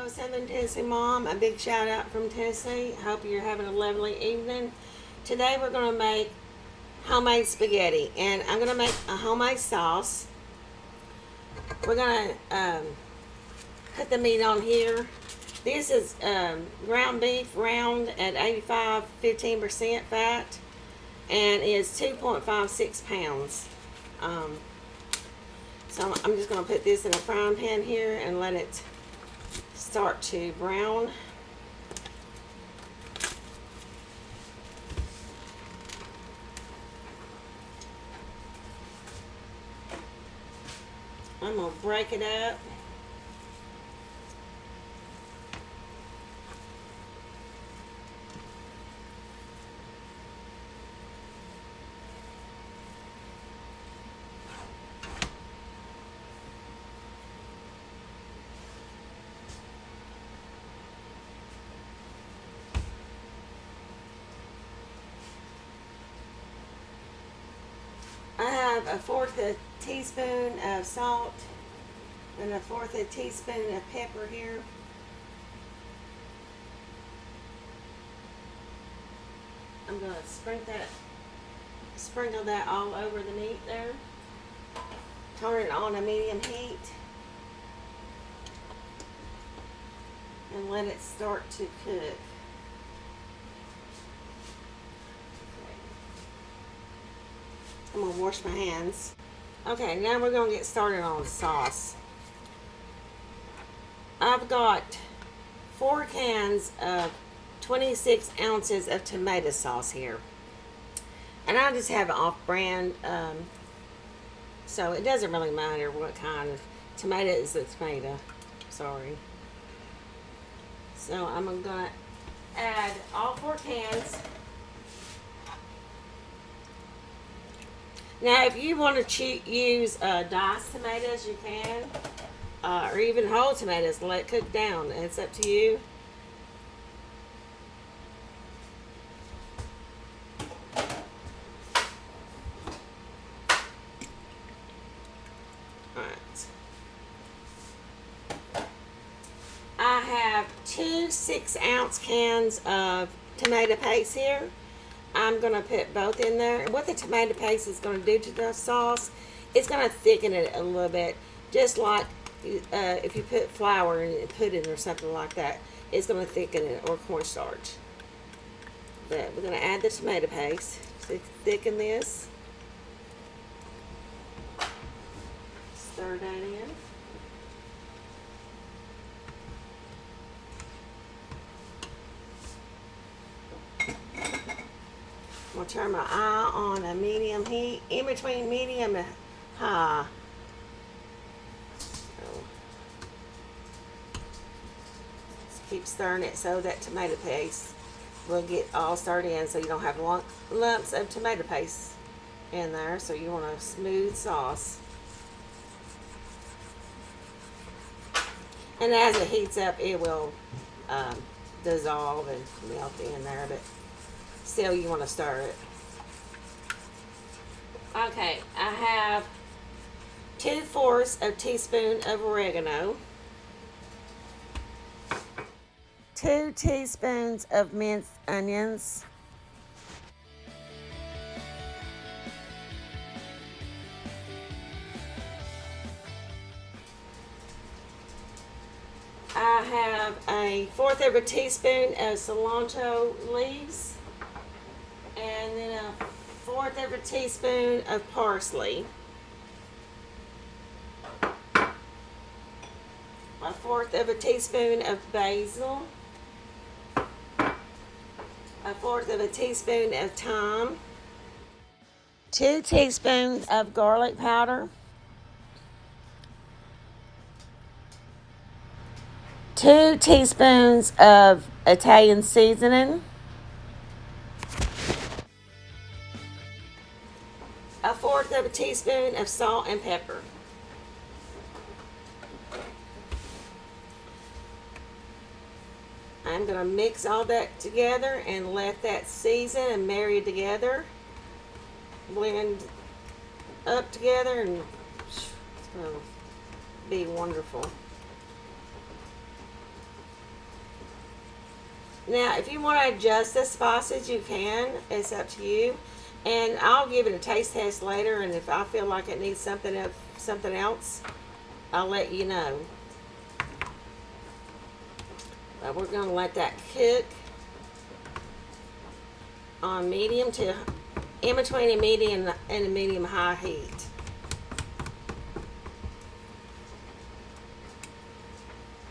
Hello, Southern Tennessee Mom. A big shout out from Tennessee. Hope you're having a lovely evening. Today we're going to make homemade spaghetti, and I'm going to make a homemade sauce. We're going to put the meat on here. This is ground beef round at 15% fat, and is 2.56 pounds. So I'm just going to put this in a frying pan here and let it start to brown. I'm going to break it up. I have a fourth of a teaspoon of salt and a fourth of a teaspoon of pepper here. I'm going to sprinkle that all over the meat there. Turn it on a medium heat and let it start to cook. I'm going to wash my hands. Okay, now we're going to get started on the sauce. I've got 4 cans of 26 ounces of tomato sauce here. And I just have it off-brand, so it doesn't really matter what kind of tomato is the tomato. Sorry. So I'm going to add all 4 cans. Now, if you want to use diced tomatoes, you can, or even whole tomatoes. Let it cook down. It's up to you. All right. I have 2 6-ounce cans of tomato paste here. I'm going to put both in there. And what the tomato paste is going to do to the sauce, it's going to thicken it a little bit. Just like if you put flour in pudding or something like that, it's going to thicken it, or cornstarch. But we're going to add the tomato paste to thicken this. Stir that in. I'm going to turn my eye on a medium heat, in between medium and high. So, just keep stirring it so that tomato paste will get all stirred in, so you don't have lumps of tomato paste in there. So you want a smooth sauce. And as it heats up, it will dissolve and melt in there, but still you want to stir it. Okay, I have 2/4 of a teaspoon of oregano, 2 teaspoons of minced onions, I have a 1/4 of a teaspoon of cilantro leaves, and then a 1/4 of a teaspoon of parsley, a 1/4 of a teaspoon of basil, a 1/4 of a teaspoon of thyme, 2 teaspoons of garlic powder, 2 teaspoons of Italian seasoning, a 1/4 of a teaspoon of salt and pepper. I'm going to mix all that together and let that season and marry together. Blend up together, and it's going to be wonderful. Now, if you want to adjust the spices, you can. It's up to you. And I'll give it a taste test later. And if I feel like it needs something else, I'll let you know. But we're going to let that cook on medium to in between a medium and a medium high heat.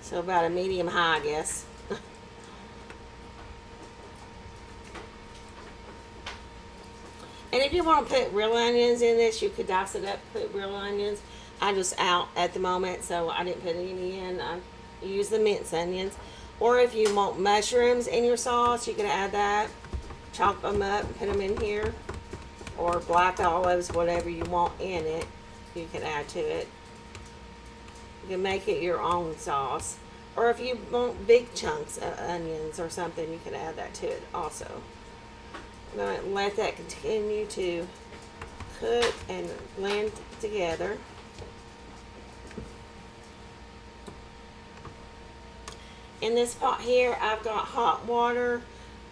So about a medium high, I guess. And if you want to put real onions in this, you could dice it up, put real onions. I'm just out at the moment, so I didn't put any in. I use the minced onions. Or if you want mushrooms in your sauce, you can add that. Chop them up and put them in here. Or black olives, whatever you want in it, you can add to it. You can make it your own sauce. Or if you want big chunks of onions or something, you can add that to it also. I'm going to let that continue to cook and blend together. In this pot here, I've got hot water.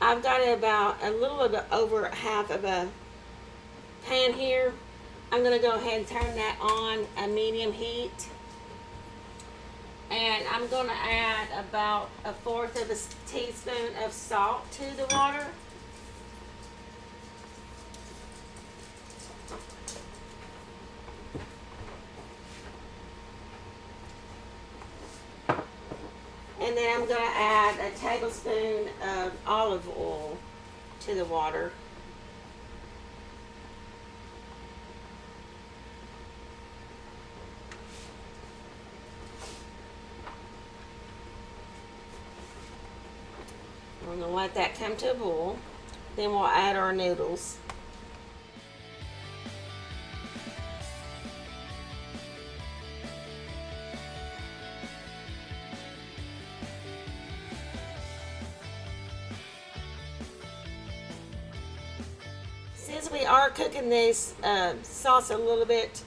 I've got about a little bit over half of a pan here. I'm going to go ahead and turn that on a medium heat. And I'm going to add about 1/4 of a teaspoon of salt to the water. And then I'm going to add a tablespoon of olive oil to the water. I'm going to let that come to a boil. Then we'll add our noodles. Since we are cooking this sauce a little bit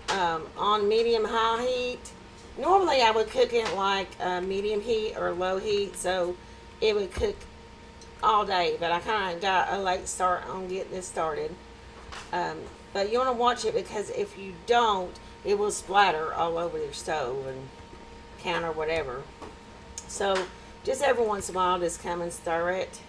on medium-high heat, normally I would cook it like medium heat or low heat, so it would cook all day, but I kind of got a late start on getting this started. But you want to watch it, because if you don't, it will splatter all over your stove and counter, whatever. So just every once in a while, just come and stir it.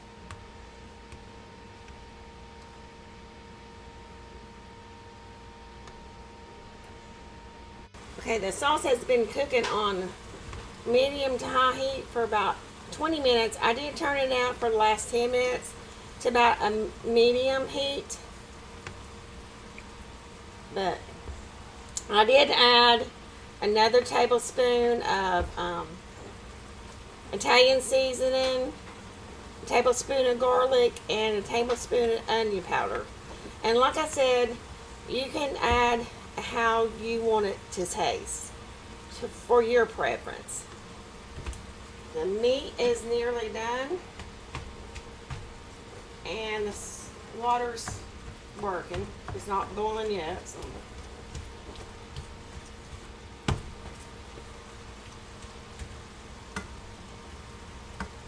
Okay, the sauce has been cooking on medium to high heat for about 20 minutes. I did turn it out for the last 10 minutes to about a medium heat. But I did add another tablespoon of Italian seasoning, a tablespoon of garlic, and a tablespoon of onion powder. And like I said, you can add how you want it to taste for your preference. The meat is nearly done, and the water's working. It's not boiling yet. So.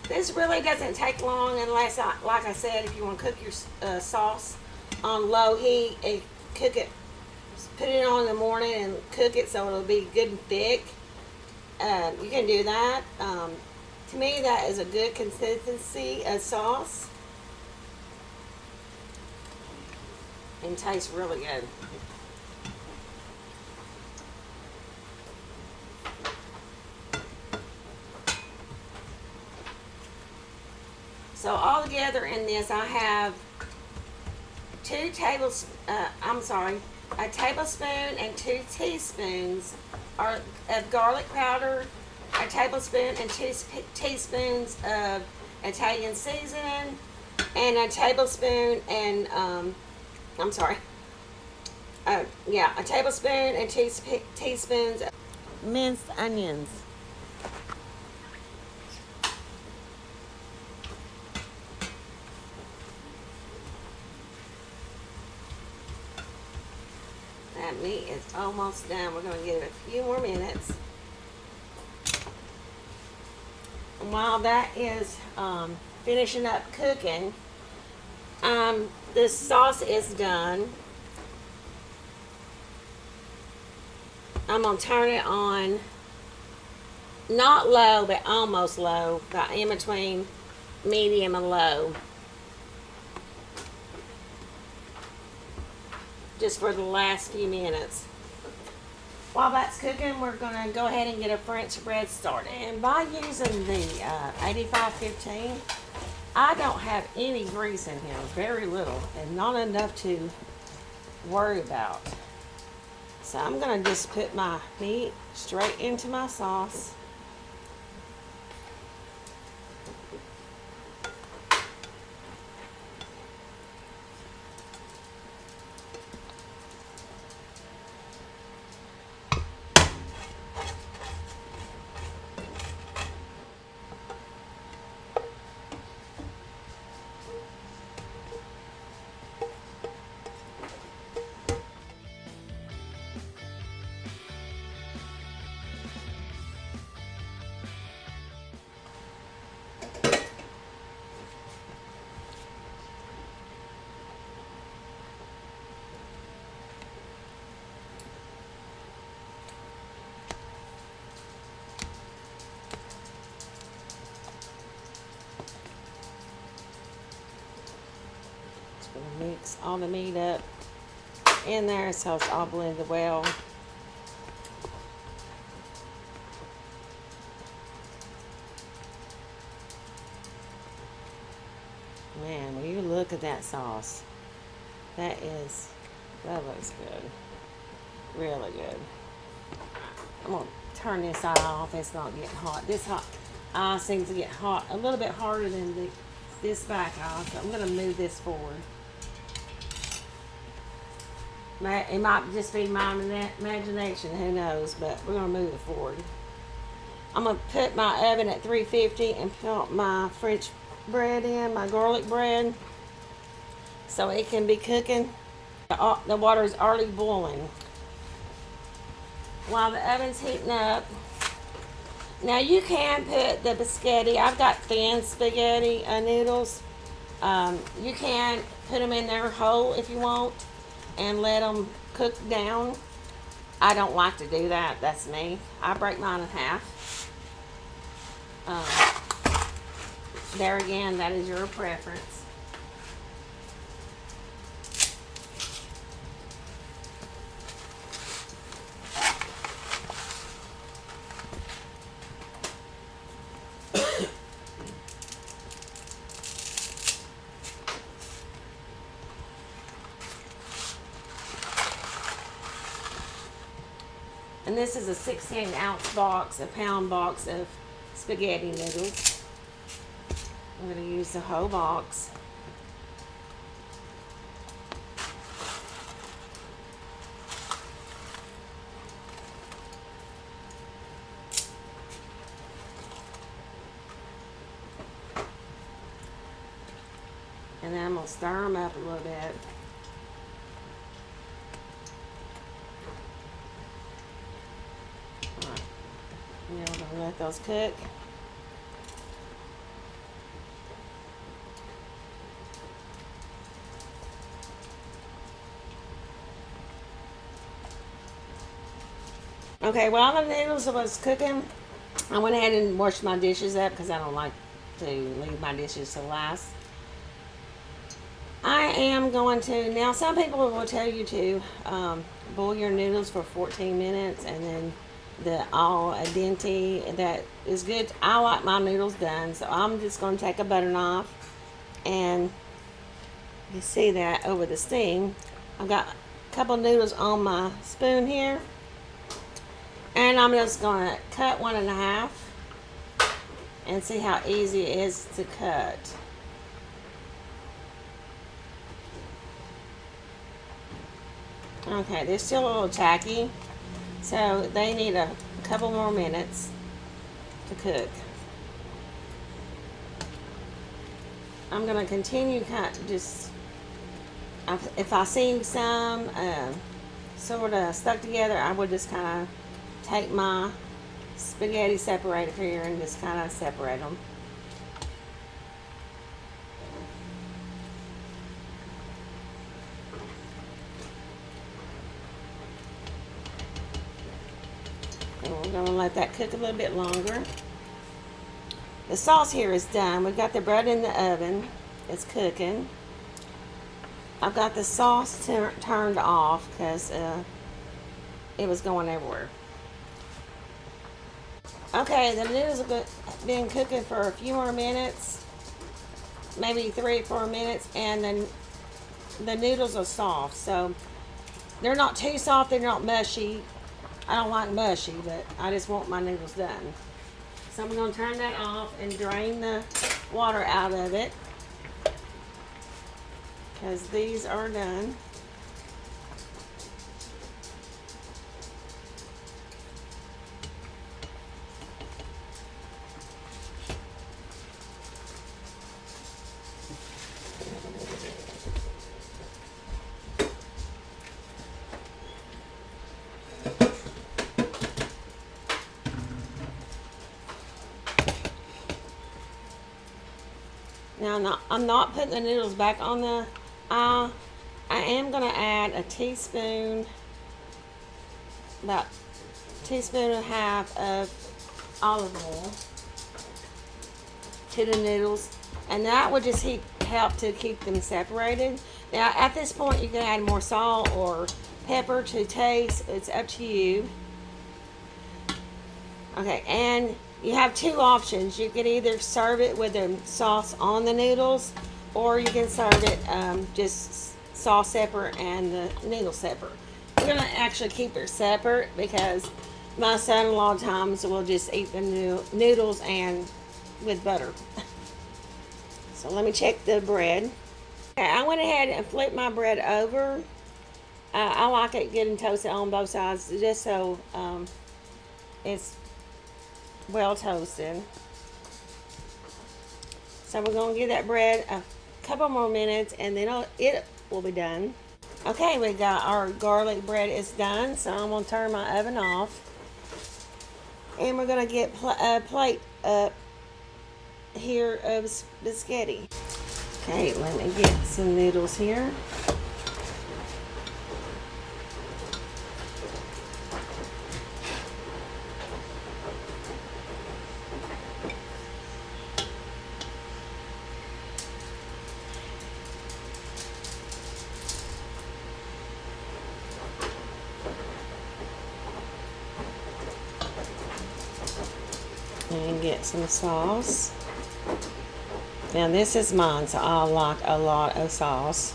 This really doesn't take long unless, like I said, if you want to cook your sauce on low heat, and cook it, put it on in the morning and cook it so it'll be good and thick. You can do that. To me, that is a good consistency of sauce. And tastes really good. So all together in this, I have a tablespoon and 2 teaspoons of garlic powder, a tablespoon and 2 teaspoons of Italian seasoning, and a tablespoon and a tablespoon and 2 teaspoons of minced onions. That meat is almost done. We're going to give it a few more minutes. While that is finishing up cooking, the sauce is done. I'm going to turn it on, not low, but almost low, about in between medium and low. Just for the last few minutes. While that's cooking, we're going to go ahead and get a French bread started. And by using the 8515, I don't have any grease in here, very little, and not enough to worry about. So I'm going to just put my meat straight into my sauce. Gonna mix all the meat up in there so it's all blended well. Man, when you look at that sauce, that looks good. Really good. I'm gonna turn this side off. It's not getting hot. This seems to get hot a little bit harder than this back off. So I'm gonna move this forward. It might just be my imagination, who knows, but we're going to move it forward. I'm going to put my oven at 350 and put my French bread in, my garlic bread, so it can be cooking. The water is already boiling. While the oven's heating up, now you can put the spaghetti. I've got thin spaghetti noodles. You can put them in there whole if you want, and let them cook down. I don't like to do that. That's me. I break mine in half. There again, that is your preference. And this is a 16-ounce box, a pound box of spaghetti noodles. I'm going to use the whole box. And then I'm going to stir them up a little bit. We're going to let those cook. Okay, while the noodles was cooking, I went ahead and washed my dishes up because I don't like to leave my dishes to last. I am going to, now some people will tell you to boil your noodles for 14 minutes and then the al dente, that is good. I like my noodles done, so I'm just going to take a butter knife, and you see that over the steam. I've got a couple noodles on my spoon here, and I'm just going to cut 1 1/2 and see how easy it is to cut. Okay, they're still a little tacky, so they need a couple more minutes to cook. I'm going to continue if I see some sort of stuck together, I would just kind of take my spaghetti separator here and just kind of separate them. And we're going to let that cook a little bit longer. The sauce here is done. We've got the bread in the oven. It's cooking. I've got the sauce turned off because it was going everywhere. Okay, the noodles have been cooking for a few more minutes, maybe 3 or 4 minutes, and then the noodles are soft. So they're not too soft, they're not mushy. I don't like mushy, but I just want my noodles done. So I'm going to turn that off and drain the water out of it, because these are done. Now, I'm not putting the noodles back on the I am going to add a teaspoon, about a teaspoon and a half of olive oil to the noodles, and that would just help to keep them separated. Now, at this point, you can add more salt or pepper to taste. It's up to you. Okay, and you have 2 options. You can either serve it with the sauce on the noodles, or you can serve it just sauce separate and the noodle separate. We're going to actually keep it separate because my son a lot of times will just eat the noodles and with butter. So let me check the bread. Okay, I went ahead and flipped my bread over. I like it getting toasted on both sides just so it's well toasted. So we're going to give that bread a couple more minutes and then it will be done. Okay, we got our garlic bread is done, so I'm going to turn my oven off. And we're going to get a plate up here of spaghetti. Okay, let me get some noodles here. And get some sauce. Now this is mine, so I like a lot of sauce.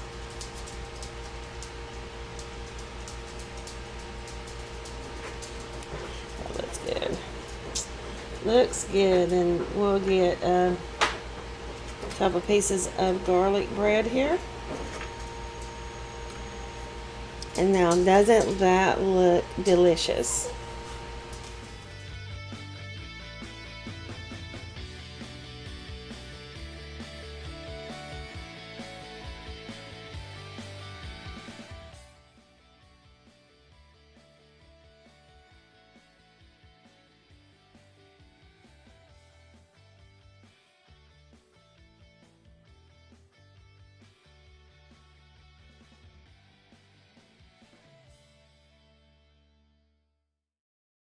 That looks good. Looks good, and we'll get a couple pieces of garlic bread here. And now, doesn't that look delicious?